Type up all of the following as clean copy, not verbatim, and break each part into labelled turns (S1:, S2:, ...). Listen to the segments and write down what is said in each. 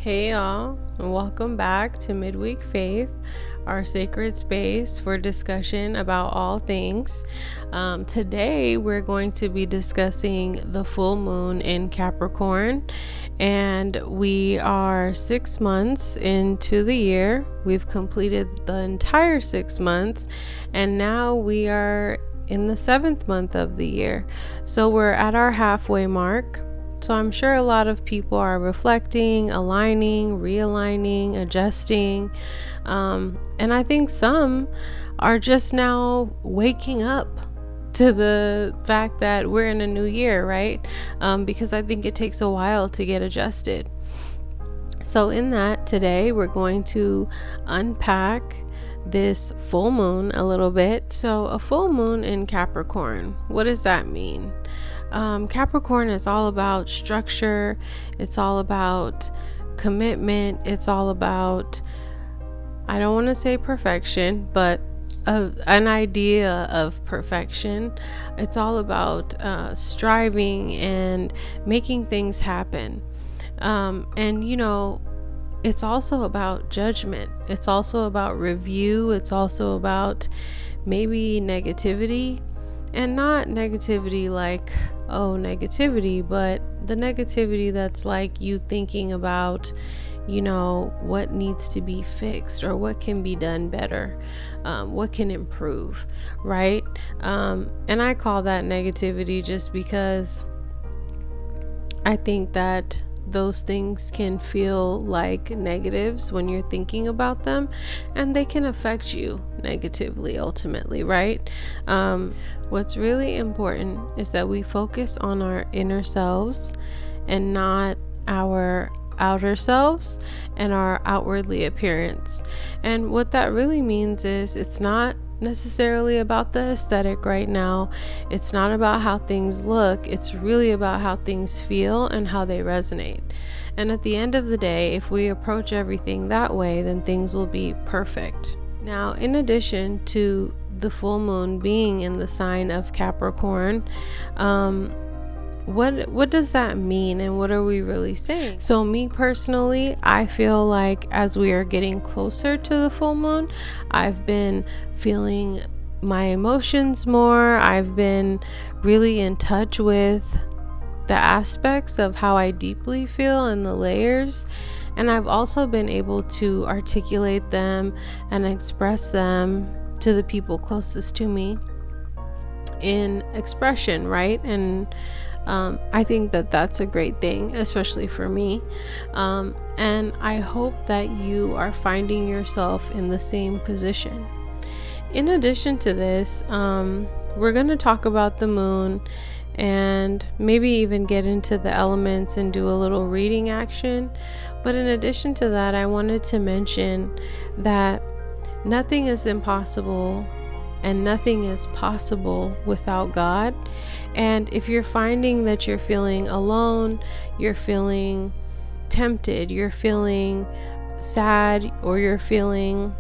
S1: Hey y'all, and welcome back to Midweek Faith, our sacred space for discussion about all things. Today we're going to be discussing the full moon in Capricorn, and we are 6 months into the year. We've completed the entire 6 months, and now we are in the 7th month of the year. So we're at our halfway mark. So I'm sure a lot of people are reflecting, aligning, realigning, adjusting. And I think some are just now waking up to the fact that we're in a new year, right? Because I think it takes a while to get adjusted. So in that, today we're going to unpack this full moon a little bit. So a full moon in Capricorn, what does that mean? Capricorn is all about structure. It's all about commitment. It's all about, I don't want to say perfection, but an idea of perfection. It's all about striving and making things happen. And you know, it's also about judgment. It's also about review. It's also about maybe negativity, and not negativity like, oh, negativity, but the negativity that's like you thinking about, you know, what needs to be fixed or what can be done better, what can improve, right? And I call that negativity just because I think that those things can feel like negatives when you're thinking about them, and they can affect you negatively ultimately, right? What's really important is that we focus on our inner selves and not our outer selves and our outwardly appearance. And what that really means is it's not necessarily about the aesthetic right now. It's not about how things look. It's really about how things feel and how they resonate. And at the end of the day, if we approach everything that way, then things will be perfect. Now, in addition to the full moon being in the sign of Capricorn, what does that mean, and what are we really saying? So me personally, I feel like as we are getting closer to the full moon, I've been feeling my emotions more. I've been really in touch with the aspects of how I deeply feel and the layers. And I've also been able to articulate them and express them to the people closest to me in expression, right? And I think that that's a great thing, especially for me. And I hope that you are finding yourself in the same position. In addition to this, we're going to talk about the moon and maybe even get into the elements and do a little reading action. But in addition to that, I wanted to mention that nothing is impossible and nothing is possible without God. And if you're finding that you're feeling alone, you're feeling tempted, you're feeling sad, or you're feeling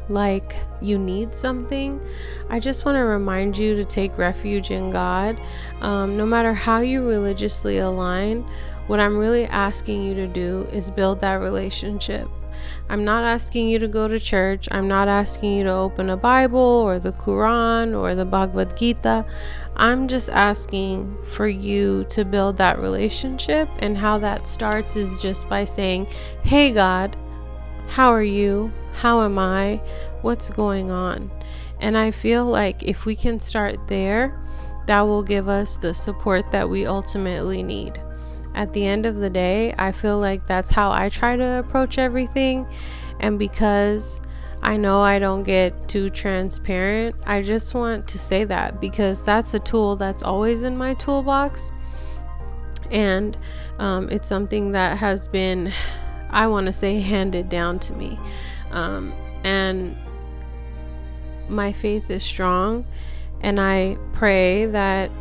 S1: like you need something, I just want to remind you to take refuge in God. No matter how you religiously align, what I'm really asking you to do is build that relationship. I'm not asking you to go to church. I'm not asking you to open a Bible or the Quran or the Bhagavad Gita. I'm just asking for you to build that relationship. And how that starts is just by saying, hey God, how are you? How am I? What's going on? And I feel like if we can start there, that will give us the support that we ultimately need. At the end of the day, I feel like that's how I try to approach everything. And because I know I don't get too transparent, I just want to say that because that's a tool that's always in my toolbox. And it's something that has been, I want to say, handed down to me. And my faith is strong. And I pray that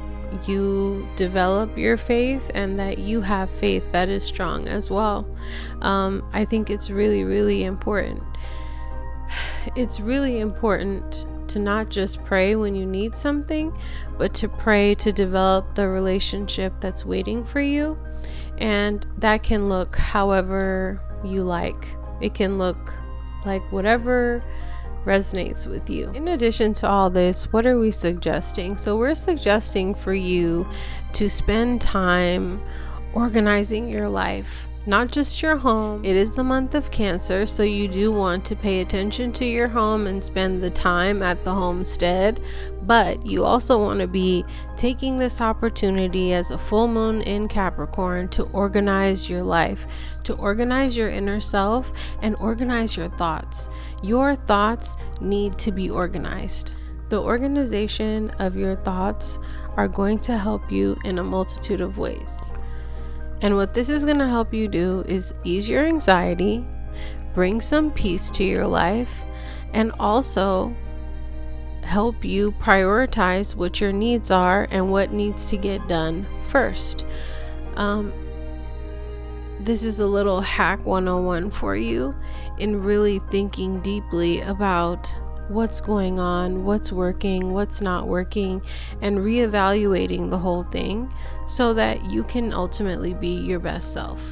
S1: you develop your faith and that you have faith that is strong as well. I think it's really, really important. It's really important to not just pray when you need something, but to pray to develop the relationship that's waiting for you. And that can look however you like. It can look like whatever resonates with you. In addition to all this, what are we suggesting? So we're suggesting for you to spend time organizing your life, not just your home. It is the month of Cancer, so you do want to pay attention to your home and spend the time at the homestead, but you also want to be taking this opportunity as a full moon in Capricorn to organize your life, to organize your inner self and organize your thoughts. Your thoughts need to be organized. The organization of your thoughts are going to help you in a multitude of ways. And what this is going to help you do is ease your anxiety, bring some peace to your life, and also help you prioritize what your needs are and what needs to get done first. This is a little hack 101 for you in really thinking deeply about what's going on, what's working, what's not working, and reevaluating the whole thing so that you can ultimately be your best self.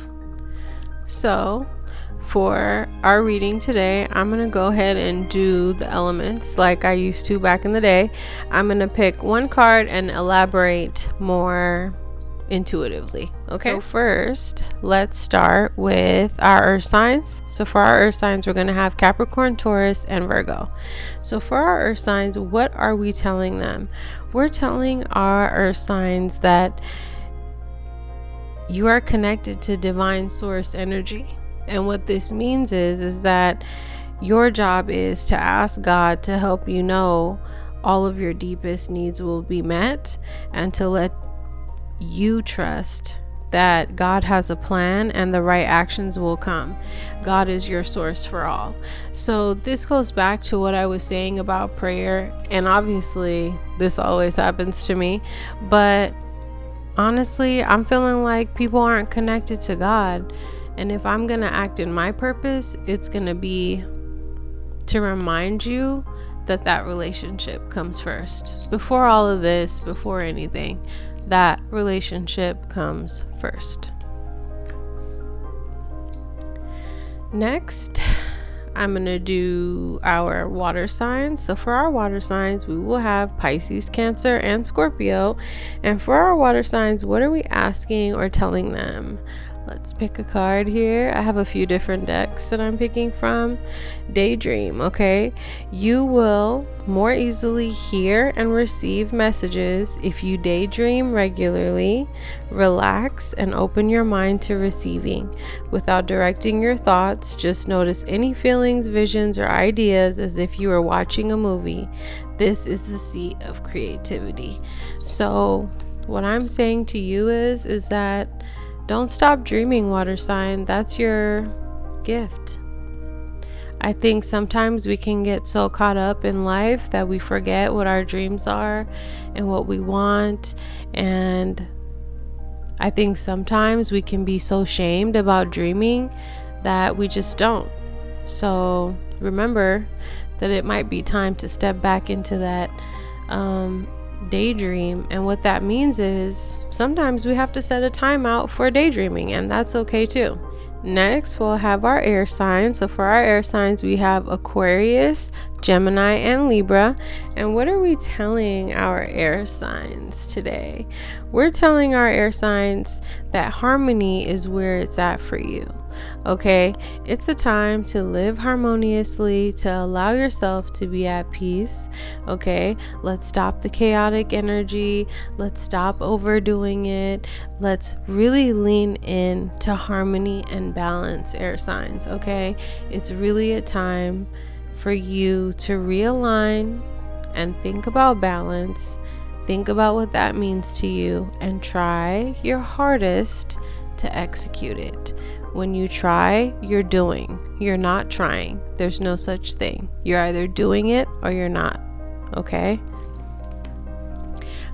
S1: So for our reading today, I'm going to go ahead and do the elements like I used to back in the day. I'm going to pick one card and elaborate more intuitively. Okay, so first let's start with our earth signs. So for our earth signs, we're going to have Capricorn, Taurus, and Virgo. So for our earth signs, what are we telling them? We're telling our earth signs that you are connected to divine source energy. And what this means is that your job is to ask God to help you know all of your deepest needs will be met, and to let you trust that God has a plan and the right actions will come. God is your source for all. So this goes back to what I was saying about prayer, and obviously this always happens to me, but honestly, I'm feeling like people aren't connected to God. And if I'm gonna act in my purpose, it's gonna be to remind you that that relationship comes first. Before all of this, before anything, that relationship comes first. Next, I'm going to do our water signs. So for our water signs, we will have Pisces, Cancer, and Scorpio. And for our water signs, what are we asking or telling them? Let's pick a card here. I have a few different decks that I'm picking from. Daydream, okay? You will more easily hear and receive messages if you daydream regularly. Relax and open your mind to receiving. Without directing your thoughts, just notice any feelings, visions, or ideas as if you were watching a movie. This is the seat of creativity. So what I'm saying to you is that don't stop dreaming, water sign. That's your gift. I think sometimes we can get so caught up in life that we forget what our dreams are and what we want. And I think sometimes we can be so shamed about dreaming that we just don't. So remember that it might be time to step back into that daydream. And what that means is sometimes we have to set a timeout for daydreaming, and that's okay too. Next, we'll have our air signs. So for our air signs, we have Aquarius, Gemini, and Libra. And what are we telling our air signs today? We're telling our air signs that harmony is where it's at for you. Okay, it's a time to live harmoniously, to allow yourself to be at peace. Okay, let's stop the chaotic energy. Let's stop overdoing it. Let's really lean in to harmony and balance, air signs. Okay, it's really a time for you to realign and think about balance. Think about what that means to you and try your hardest to execute it. When you try, you're doing. You're not trying. There's no such thing. You're either doing it or you're not. Okay?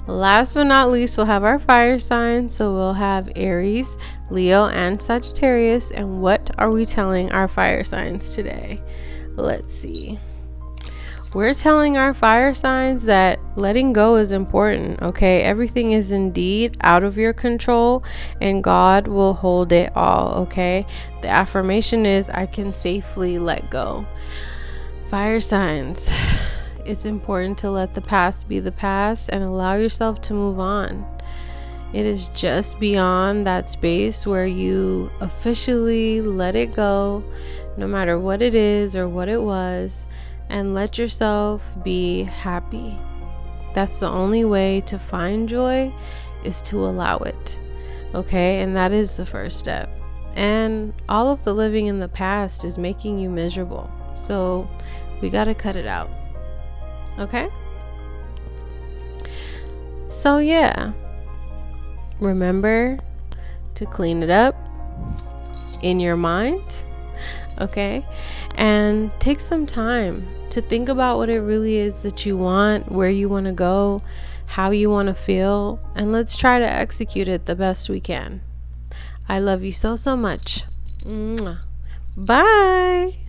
S1: Last but not least, we'll have our fire signs. So we'll have Aries, Leo, and Sagittarius. And what are we telling our fire signs today? Let's see. we're telling our fire signs that letting go is important, okay? Everything is indeed out of your control, and God will hold it all, okay? The affirmation is, I can safely let go. Fire signs, it's important to let the past be the past and allow yourself to move on. It is just beyond that space where you officially let it go, no matter what it is or what it was, and let yourself be happy. That's the only way to find joy, is to allow it, okay? And that is the first step. And all of the living in the past is making you miserable, so we got to cut it out, okay? So yeah, remember to clean it up in your mind, okay? And take some time to think about what it really is that you want, where you want to go, how you want to feel, and let's try to execute it the best we can. I love you so, so much. Mwah. Bye.